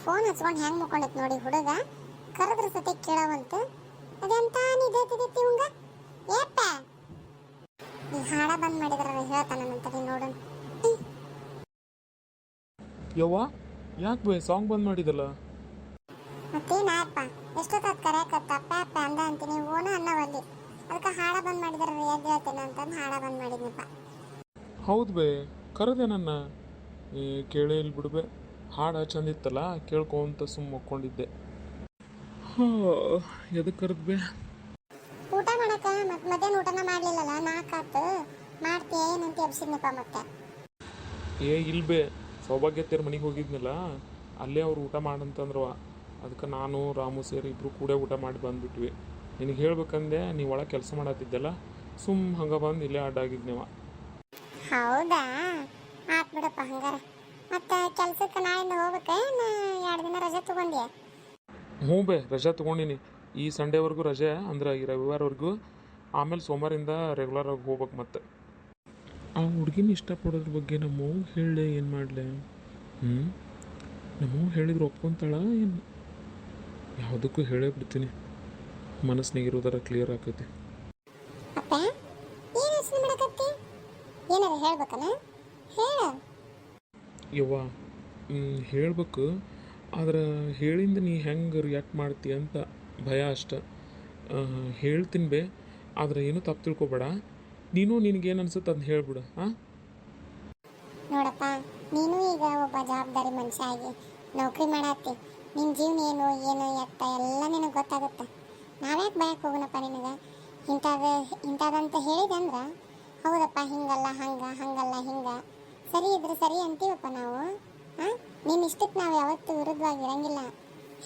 Phone ಹಚ್ಕೊಂಡು ಹೆಂಗ್ ಮುಕ್ಕೊಂಡಿತ್ ನೋಡಿ ಹುಡುಗ. ಕರೆದ್ರ ಸತೆ ಕೇಳವಂತ. ಅದೆಂತ ನಿದೈತಿ ಇವಂಗ. ಏಪ್ಪ ಈ ಹಾಡ ಬಂದ್ ಮಾಡಿದ್ರ ಹೇಳ್ತಾನಂತರಿ ನೋಡೋಣ. ಯವ್ವ ಯಾಕೆ ಬೇ ಸಾಂಗ್ ಬಂದ್ ಮಾಡಿದಲ್ಲ? ಮತ್ತೇನಪ್ಪ ಎಷ್ಟೊತ್ತ ಕರೆಯಕತ್ತ ಅಪ್ಪ ಅಪ್ಪ ಅಂದ ಅಂತೀನಿ, ಓನು ಅನ್ನವಲ್ಲಿ. ಅದಕ್ಕೆ ಹಾಡ ಬಂದ್ ಮಾಡಿದ್ರ ಎದ್ದು ಹೇಳ್ತೇನೆ ಅಂತಂದು ಹಾಡ ಬಂದ್ ಮಾಡಿದ್ನಪ್ಪ. ಹೌದು ಬೇ, ಕರೆದೆ ನನ್ನ. ಕೇಳೇ ಇಲ್ಲಿ ಬಿಡ್ಬೆ, ಹಾಡು ಚಂದಿತ್ತಲ್ಲ ಕೇಳ್ಕೊಂತ ಸುಮ್ಮ ಮಕ್ಕೊಂಡಿದ್ದೆ. ಎದಕ್ಕೆ ಕರೆದ್ ಬೇ? ಊಟ ಮಾಡಕ ಮತ್ತೆ ಮಧ್ಯಾಹ್ನ ಊಟನ ಮಾಡ್ಲಿಲ್ಲಲ್ಲ, ನಾಲ್ಕಾತು ಮಾಡ್ತೀಯ ಏನಂತ ಎಬ್ಸಿದ್ನಪ್ಪ ಮತ್ತೆ. ಇಲ್ಬೇ, ಸೌಭಾಗ್ಯತೆಯರ ಮನೆಗೆ ಹೋಗಿದ್ನಲ್ಲ, ಅಲ್ಲೇ ಅವ್ರು ಊಟ ಮಾಡಂತಂದ್ರವ. ಅದಕ್ಕೆ ನಾನು ರಾಮು ಸೇರಿ ಇಬ್ಬರು ಕೂಡ ಊಟ ಮಾಡಿ ಬಂದುಬಿಟ್ವಿ. ನಿನಗೆ ಹೇಳ್ಬೇಕಂದೆ, ನೀವು ಒಳಗೆ ಕೆಲಸ ಮಾಡತ್ತಿದ್ದೆಲ್ಲ, ಸುಮ್ಮ ಹಂಗೆ ಬಂದು ಇಲ್ಲೇ ಅಡ್ಡಾಗಿದ್ನೇವ. ಹೌದಾ, ಆತ್ ಬಿಡಪ್ಪ ಹಂಗಾರ. ಮತ್ತೆ ಕೆಲ್ಸಕ್ಕೆ ನಾಳಿಂದ ಹೋಗ್ಬೇಕೇನು? 2 ದಿನ ರಜೆ ತಗೊಂಡ್ಯಾ? ಹ್ಞೂ ಬೇ, ರಜೆ ತೊಗೊಂಡಿನಿ. ಈ ಸಂಡೇವರೆಗೂ ರಜೆ, ಅಂದ್ರೆ ಈ ರವಿವಾರವರೆಗೂ. ಆಮೇಲೆ ಸೋಮವಾರಿಂದ ರೆಗ್ಯುಲರ್ ಆಗಿ ಹೋಗ್ಬೇಕು. ಮತ್ತೆ ಆ ಹುಡುಗಿನ ಇಷ್ಟಪಡೋದ್ರ ಬಗ್ಗೆ ನಮ್ಮವ್ಗೆ ಹೇಳಲೆ ಏನು ಮಾಡಲೆ? ನಮ್ಮವ್ಗೆ ಹೇಳಿದ್ರು ಒಪ್ಕೊತಾಳ ಏನು? ಯಾವುದಕ್ಕೂ ಹೇಳೇ ಬಿಡ್ತೀನಿ, ಮನಸ್ಸಿನಾಗಿರೋದರ ಕ್ಲಿಯರ್ ಆಕೈತಿ. ಅಪ್ಪ ಏನು ಯೋಚನೆ ಮಾಡಕತ್ತಿ? ಏನಾರ ಹೇಳ್ಬೇಕನ? ಹೇಳ. ಯವ್ವ ಹೇಳ್ಬೇಕು, ಆದ್ರೆ ಹೇಳಿಂದ ನೀ ಹೆಂಗೆ ರಿಯಾಕ್ಟ್ ಮಾಡ್ತೀಯ ಅಂತ ಭಯ ಅಷ್ಟ. ಹೇಳ್ತೀನಿ ಬೇ, ಆದ್ರೆ ಏನೂ ತಪ್ಪು ತಿಳ್ಕೊಬೇಡ. ನೀನು ನಿನಗೇನು ಅನ್ಸುತ್ತೆ ಅದನ್ನ ಹೇಳ್ಬಿಡು. ನೋಡಪ್ಪ, ನೀನು ಈಗ ಒಬ್ಬ ಜವಾಬ್ದಾರಿ ಮನುಷ್ಯ ಆಗಿ ನೌಕರಿ ಮಾಡತ್ತಿ. ನಿನ್ನ ಜೀವನ ಏನು ಎತ್ತ ಎಲ್ಲ ನಿನಗೆ ಗೊತ್ತಾಗುತ್ತೆ. ನಾವ್ಯಾಕೆ ಭಯಕ್ಕೆ ಹೋಗೋಣಪ್ಪ ನಿನಗೆ? ಇಂಥದಂತ ಹೇಳಿದಂದ್ರೆ ಹೌದಪ್ಪ, ಹಿಂಗಲ್ಲ ಹಂಗಲ್ಲ ಹಿಂಗೆ ಸರಿ ಇದ್ರೆ ಸರಿ ಅಂತೀವಪ್ಪ ನಾವು. ನಿನ್ನ ಇಷ್ಟಕ್ಕೆ ನಾವು ಯಾವತ್ತೂ ವಿರುದ್ಧವಾಗಿ ಇರಂಗಿಲ್ಲ.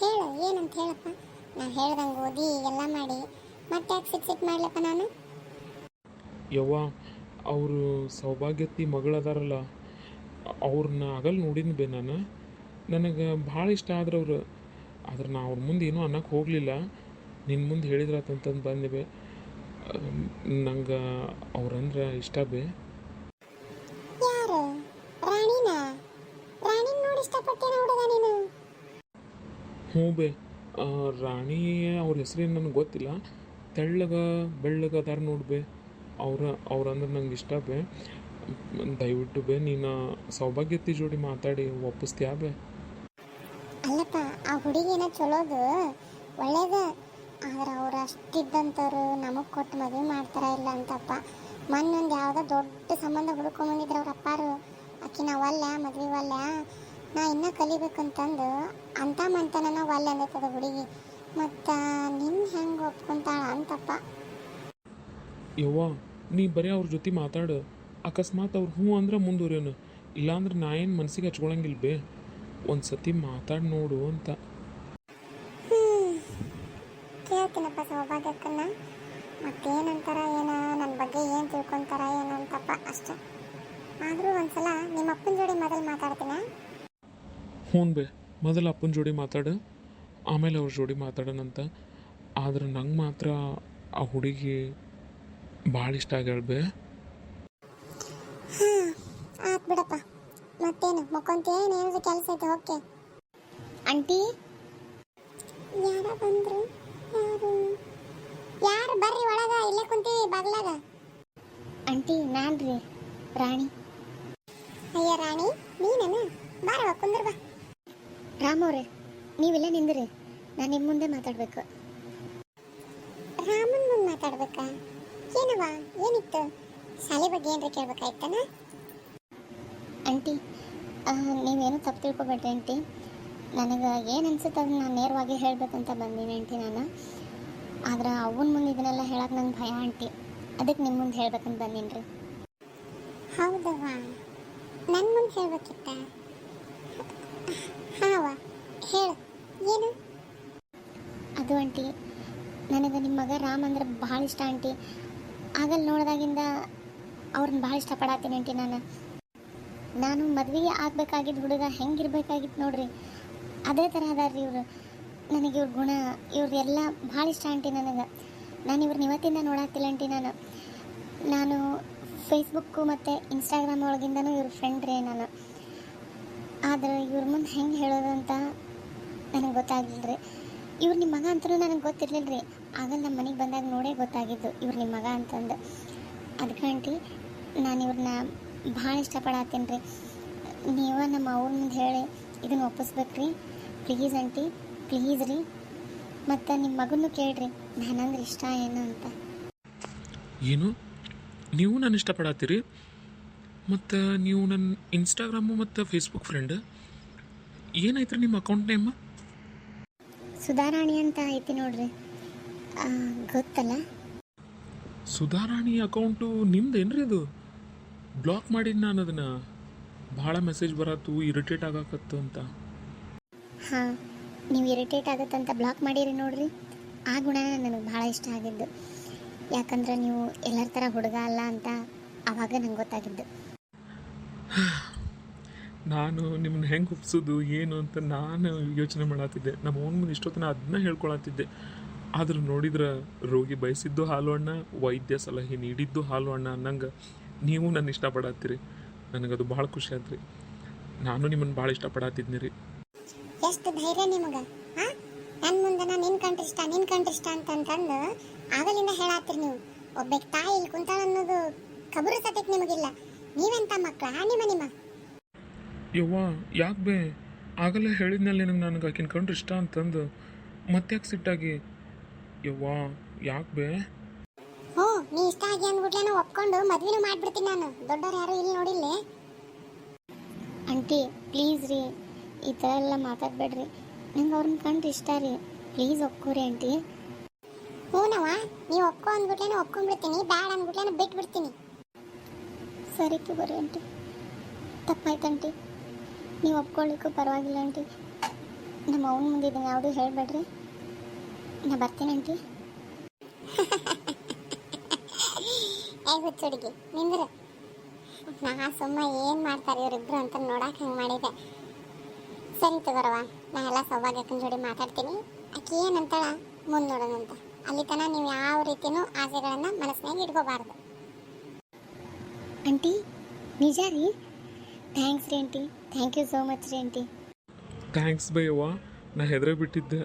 ಹೇಳು ಏನಂತ ಹೇಳಪ್ಪ. ನಾವು ಹೇಳ್ದಂಗೆ ಓದಿ ಎಲ್ಲ ಮಾಡಿ ಮತ್ತೆ ಯಾಕೆ ಸಿಟ್ ಮಾಡ್ಲಪ್ಪ ನಾನು? ಯವ್ವ, ಅವರು ಸೌಭಾಗ್ಯತಿ ಮಗಳದಾರಲ್ಲ, ಅವ್ರನ್ನ ಆಗಲ್ಲಿ ನೋಡಿದ್ನಿ ಬೇ ನಾನು. ನನಗೆ ಭಾಳ ಇಷ್ಟ ಆದ್ರೆ ಅವರು. ಆದ್ರೆ ನಾ ಅವ್ರ ಮುಂದೆ ಏನೂ ಅನ್ನಕ್ಕೆ ಹೋಗಲಿಲ್ಲ. ನಿನ್ನ ಮುಂದೆ ಹೇಳಿದ್ರಾತಂತಂದು ಬಂದೆ ಬೇ. ನಂಗೆ ಅವ್ರಂದ್ರೆ ಇಷ್ಟ ಬೇ. ಯಾರು? ರಾಣಿನ ನೋಡಿ ಇಷ್ಟಪಟ್ಟೇನ ಹುಡುಗ ನೀನು? ಹ್ಞೂ ಬೇ, ರಾಣಿ ಅವ್ರ ಹೆಸರೇನು ನನಗೆ ಗೊತ್ತಿಲ್ಲ. ಬೆಳ್ಳಗ ಅದಾರ ನೋಡ್ಬೇ, ಅವ್ರಂದ್ರೆ ನಂಗೆ ಇಷ್ಟ ಬೇ. ದಯವಿಟ್ಟು ಬೇ ನೀನು ಸೌಭಾಗ್ಯತಿ ಜೋಡಿ ಮಾತಾಡಿ ಒಪ್ಪಿಸ್ತೀಯಾ ಬೇ? ಅಲ್ಲಪ್ಪ, ಆ ಹುಡುಗಿನ ಚಲೋದು ಒಳ್ಳೇದ. ಆದ್ರೆ ಅವ್ರು ಅಷ್ಟಿದ್ದಂಥವ್ರು ನಮಗೆ ಕೊಟ್ಟು ಮದುವೆ ಮಾಡ್ತಾರ ಇಲ್ಲ ಅಂತಪ್ಪ. ಮೊನ್ನೊಂದು ಯಾವುದೋ ದೊಡ್ಡ ಸಂಬಂಧ ಹುಡ್ಕೊಂಬಂದಿದ್ರು ಅವ್ರ ಅಪ್ಪಾರು. ಆಕಿ ನಾವಲ್ಲ ಮದುವೆ ಒಲ್ಲ, ನಾ ಇನ್ನೂ ಕಲಿಬೇಕಂತಂದು ಅಂತ ಮಂತನ ಒಲ್ಲೆ ಅಂದೈತದ ಹುಡುಗಿ. ಮತ್ತು ನಿನ್ನ ಹೆಂಗೆ ಒಪ್ಕೊಂತಾಳ ಅಂತಪ್ಪ. ಯವ್ವ, ನೀ ಬರೀ ಅವ್ರ ಜೊತೆ ಮಾತಾಡು. ಅಕಸ್ಮಾತ್ ಅವ್ರು ಹ್ಞೂ ಅಂದ್ರೆ ಮುಂದುವರೇನು, ಇಲ್ಲಾಂದ್ರೆ ನಾ ಏನು ಮನಸ್ಸಿಗೆ ಹಚ್ಕೊಳಂಗಿಲ್ಲ ಬೇ. ಒಂದು ಸತಿ ಮಾತಾಡಿ ನೋಡು ಅಂತ. ಕೇಳ್ತೀನಪ್ಪ ಸೌಭಾಗ್ಯಕ್ಕನ್ನ, ಮತ್ತೇನಂತಾರ ಏನೋ ನನ್ನ ಬಗ್ಗೆ ಏನು ತಿಳ್ಕೊತಾರ ಏನೋ ಅಂತಪ್ಪ ಅಷ್ಟೆ. ಆದರೂ ಒಂದ್ಸಲ ನಿಮ್ಮ ಅಪ್ಪನ ಜೋಡಿ ಮೊದಲು ಮಾತಾಡ್ತೀನಿ. ಹ್ಞೂ ಬೇ, ಮೊದಲು ಅಪ್ಪನ ಜೋಡಿ ಮಾತಾಡು, ಆಮೇಲೆ ಅವ್ರ ಜೋಡಿ ಮಾತಾಡೋಣಂತ. ಆದ್ರೆ ನಂಗೆ ಮಾತ್ರ ಆ ಹುಡುಗಿ ಭಾಳ ಇಷ್ಟ ಆಗ್ಯಾಳ ಬೇ. ಆತ್ ಬಿಡಪ್ಪ, ಮತ್ತೇನು ಮಕ್ಕೊಂತೇನು? ಏನಾದ್ರು ಕೆಲಸ ಐತೆ ಓಕೆ. ಆಂಟಿ ಯಾರ ಬಂದ್ರು? ಯಾರು ಬರ್ರಿ ಒಳಗ, ಇಲ್ಲೇ ಕುಂತೀವಿ ಬಾಗ್ಲಾಗ. ಆಂಟಿ ನಾನ್ರಿ ರಾಣಿ. ಅಯ್ಯ ರಾಣಿ ನೀನೇನು? ಬಾರವ ಕುಂದ್ರ ಬಾ. ರಾಮವ್ರೆ ನೀವಿಲ್ಲೇ ನಿಂದ್ರಿ, ನಾನು ನಿಮ್ಮ ಮುಂದೆ ಮಾತಾಡ್ಬೇಕು. ರಾಮನ್ ಮುಂದೆ ಮಾತಾಡ್ಬೇಕಾ? ಏನವ ಏನಿತ್ತು? ಶಾಲೆ ಬಗ್ಗೆ ಏನ್ರಿ ಕೇಳ್ಬೇಕಾಯ್ತಾನ? ಆಂಟಿ ನೀವೇನು ತಪ್ಪು ತಿಳ್ಕೊಬೇಡ್ರಿ ಆಂಟಿ. ನನಗೆ ಏನು ಅನ್ಸುತ್ತೆ ಅದನ್ನ ನಾನು ನೇರವಾಗಿ ಹೇಳಬೇಕಂತ ಬಂದೀನಿ ಆಂಟಿ ನಾನು. ಆದ್ರೆ ಅವನ ಮುಂದೆ ಇದನ್ನೆಲ್ಲ ಹೇಳಕ್ಕೆ ನಂಗೆ ಭಯ ಆಂಟಿ. ಅದಕ್ಕೆ ನಿಮ್ಮ ಮುಂದೆ ಹೇಳ್ಬೇಕಂತ ಬಂದೀನಿ ರೀ. ಹೌದವ್ವ, ನನ್ನ ಮುಂದೆ ಹೇಳ್ಬೇಕಿತ್ತ? ಹಾವ ಹೇಳು ಏನು? ಅದು ಆಂಟಿ, ನನಗೆ ನಿಮ್ಮ ಮಗ ರಾಮ್ ಅಂದ್ರೆ ಭಾಳ ಇಷ್ಟ ಆಂಟಿ. ಆಗಲ್ಲಿ ನೋಡಿದಾಗಿಂದ ಅವ್ರನ್ನ ಭಾಳ ಇಷ್ಟಪಡತ್ತೀನಿ ಆಂಟಿ. ನಾನು ಮದುವೆಗೆ ಆಗಬೇಕಾಗಿದ್ದ ಹುಡುಗ ಹೆಂಗಿರ್ಬೇಕಾಗಿತ್ತು ನೋಡ್ರಿ, ಅದೇ ಥರ ಅದಾರ್ರಿ ಇವರು. ನನಗೆ ಇವ್ರ ಗುಣ ಇವ್ರದೆಲ್ಲ ಭಾಳ ಇಷ್ಟ ಆಂಟಿ. ನಾನು ಇವ್ರನ್ನ ಇವತ್ತಿಂದ ನೋಡಾಕ್ತಿಲ್ಲ ಆಂಟಿ. ನಾನು ಫೇಸ್ಬುಕ್ಕು ಮತ್ತು ಇನ್ಸ್ಟಾಗ್ರಾಮ್ ಒಳಗಿಂದನೂ ಇವ್ರ ಫ್ರೆಂಡ್ ರೀ ನಾನು. ಆದ್ರೆ ಇವ್ರ ಮುಂದೆ ಹೆಂಗೆ ಹೇಳೋದು ಅಂತ ನನಗೆ ಗೊತ್ತಾಗಲಿಲ್ಲ ರೀ. ಇವ್ರು ನಿಮ್ಮ ಮಗ ಅಂತಲೂ ನನಗೆ ಗೊತ್ತಿರಲಿಲ್ಲ ರೀ. ಆಗಲ್ಲ ನಮ್ಮ ಮನೆಗೆ ಬಂದಾಗ ನೋಡೇ ಗೊತ್ತಾಗಿದ್ದು ಇವ್ರು ನಿಮ್ಮ ಮಗ ಅಂತಂದು. ಅದಕ್ಕೆ ಆಂಟಿ ನಾನು ಇವ್ರನ್ನ ಭಾಳ ಇಷ್ಟಪಡತ್ತೀನಿ ರೀ. ನೀವು ನಮ್ಮ ಅವ್ರ ಮುಂದೆ ಹೇಳಿ ಇದನ್ನು ಒಪ್ಪಿಸ್ಬೇಕ್ರಿ ಪ್ಲೀಸ್ ಆಂಟಿ, ಪ್ಲೀಸ್ ರೀ. ಮತ್ತು ನಿಮ್ಮ ಮಗನೂ ಕೇಳ್ರಿ ನಾನಂದ್ರೆ ಇಷ್ಟ ಏನು ಅಂತ. ಏನು ನೀವು ನಾನು ಇಷ್ಟಪಡತ್ತೀರಿ? ಮತ್ತು ನೀವು ನನ್ನ ಇನ್ಸ್ಟಾಗ್ರಾಮು ಮತ್ತು ಫೇಸ್ಬುಕ್ ಫ್ರೆಂಡ್ ಏನಾಯ್ತು ರೀ ನಿಮ್ಮ ಅಕೌಂಟ್ ನೇಮ್? ಸುಧಾರಾಣಿ ಅಂತ ಐತಿ ನೋಡ್ರಿ, ಗೊತ್ತಲ್ಲ? ಸುಧಾರಾಣಿ ಅಕೌಂಟು ನಿಮ್ದೇನ್ರಿ ಅದು? ಬ್ಲಾಕ್ ಮಾಡಿದ್ದು ನಾನು ಅದನ್ನು. ಭಾಳ ಮೆಸೇಜ್ ಬರತ್ತು, ಇರಿಟೇಟ್ ಆಗಕತ್ತು ಅಂತ. ಹಾಂ, ನೀವು ಇರಿಟೇಟ್ ಆಗುತ್ತಂತ ಬ್ಲಾಕ್ ಮಾಡಿರಿ ನೋಡ್ರಿ. ಆ ಗುಣ ನನಗೆ ಭಾಳ ಇಷ್ಟ ಆಗಿದ್ದು. ಯಾಕಂದ್ರೆ ನೀವು ಎಲ್ಲರ ಥರ ಹುಡುಗ ಅಲ್ಲ ಅಂತ ಆವಾಗ ನಂಗೆ ಗೊತ್ತಾಗಿದ್ದು. ನಾನು ನಿಮ್ಮನ್ನ ಹೆಂಗೆ ಒಪ್ಸೋದು ಏನು ಅಂತ ನಾನು ಯೋಚನೆ ಮಾಡತ್ತಿದ್ದೆ. ನಮ್ಮ ಓನ್ ಮುಂದೆ ಇಷ್ಟೊತ್ತನ ಅದನ್ನ ಹೇಳ್ಕೊಳತ್ತಿದ್ದೆ. ಆದ್ರೆ ನೋಡಿದ್ರೆ ರೋಗಿ ಬಯಸಿದ್ದು ಹಾಲು ಹಣ್ಣ, ವೈದ್ಯ ಸಲಹೆ ನೀಡಿದ್ದು ಹಾಲು ಹಣ್ಣ ಅನ್ನಂಗೆ ನೀವು ನನ್ನ ಇಷ್ಟಪಡತ್ತೀರಿ. ನನಗದು ಭಾಳ ಖುಷಿ ಆಯ್ತು ರೀ. ನಾನು ನಿಮ್ಮನ್ನು ಭಾಳ ಇಷ್ಟಪಡತ್ತಿದ್ನಿ ರೀ. ಎಷ್ಟು ಧೈರ್ಯ ನಿಮಗೆ! ಹಾಂ, ನನ್ನ ಮುಂದೆ ನಿನ್ನ ಕಂಡ್ರಿಷ್ಟ ನಿನ್ನ ಕಂಡ್ರಿಷ್ಟ ಅಂತಂತಂದು ಆಗಲಿಂದ ಹೇಳತ್ತೀರಿ ನೀವು. ಒಬ್ಬಕ್ಕೆ ತಾಯಿ ಇಲ್ಲಿ ಕುಂತಾಳ ಅನ್ನೋದು ಖಬರು ಸತ್ಯಕ್ಕೆ ನಿಮಗಿಲ್ಲ. ನೀವೆಂತ ಮಕ್ಕಳ ನಿಮ್ಮ ಯವ್ವ ಯಾಕೆ ಬೇ ಆಗಲ್ಲ ಹೇಳಿದ್ನಲ್ಲಿ ನನಗೆ ಆಕಿನ ಕಂಡ್ರೆ ಇಷ್ಟ ಅಂತಂದು ಮತ್ತೆ ಯಾಕೆ ಸಿಟ್ಟಾಗಿ? ಯವ್ವ ಯಾಕೆ ಬೇ? ಹ್ಞೂ, ನೀ ಇಷ್ಟ ಆಗಿ ಅಂದ್ಬಿಟ್ಲೆ ಒಪ್ಕೊಂಡು ಮದ್ವೆನೂ ಮಾಡ್ಬಿಡ್ತೀನಿ ನಾನು. ದೊಡ್ಡವ್ರು ಯಾರು ಇಲ್ಲಿ ನೋಡಿಲ್ಲ. ಆಂಟಿ ಪ್ಲೀಸ್ ರೀ, ಈ ಥರ ಎಲ್ಲ ಮಾತಾಡಬೇಡ್ರಿ. ನಂಗೆ ಅವ್ರನ್ನ ಕಂಡ್ರೆ ಇಷ್ಟ ರೀ. Please ಒಪ್ಕೋರಿ aunty. ಹ್ಞೂನವ, ನೀವು ಒಪ್ಕೊ ಅಂದ್ಬಿಟ್ಲೆ ಒಪ್ಕೊಂಡ್ಬಿಡ್ತೀನಿ, ಬ್ಯಾಡ ಅಂದ್ಬಿಟ್ಲೆ ಬಿಟ್ಬಿಡ್ತೀನಿ. ಸರಿ ತಗೋರಿ ಆಂಟಿ, ತಪ್ಪಾಯ್ತು ಆಂಟಿ. ನೀವು ಒಪ್ಕೊಳ್ಳಿಕ್ಕೂ ಪರವಾಗಿಲ್ಲ ಆಂಟಿ. ನಮ್ಮ ಅವನ ಮುಂದೆ ಇದನ್ನು ಯಾವುದೂ ಹೇಳಬೇಡ್ರಿ. ನಾ ಬರ್ತೀನಿ ಆಂಟಿ. ಏ ಹುಚ್ಚುಡುಗಿ ನಿಂದ್ರೆ, ನಾ ಸುಮ್ಮ ಏನು ಮಾಡ್ತಾರೆ ಇವರಿಬ್ರು ಅಂತ ನೋಡಕ್ಕೆ ಹಂಗೆ ಮಾಡಿದೆ. ಸರಿ ತಗೋರವ, ನಾ ಎಲ್ಲ ಸೌಭಾಗ್ಯಕ್ಕನ ಜೋಡಿ ಮಾತಾಡ್ತೀನಿ. ಆಕೆ ಏನಂತಾಳ ಮುಂದೆ ನೋಡೋಣಂತ. ಅಲ್ಲಿ ತನಕ ನೀವು ಯಾವ ರೀತಿಯೂ ಆಸೆಗಳನ್ನು ಮನಸ್ಸಿನಾಗ ಇಟ್ಕೋಬಾರ್ದು. ಆಂಟಿ ನಿಜ ರೀ? ಥ್ಯಾಂಕ್ಸ್ ರೀ aunty, thank you so much ರೀ ಆಂಟಿ. ಥ್ಯಾಂಕ್ಸ್ ಬೈ ಯವ್ವ, ನಾ ಹೆದರೇ ಬಿಟ್ಟಿದ್ದೆ.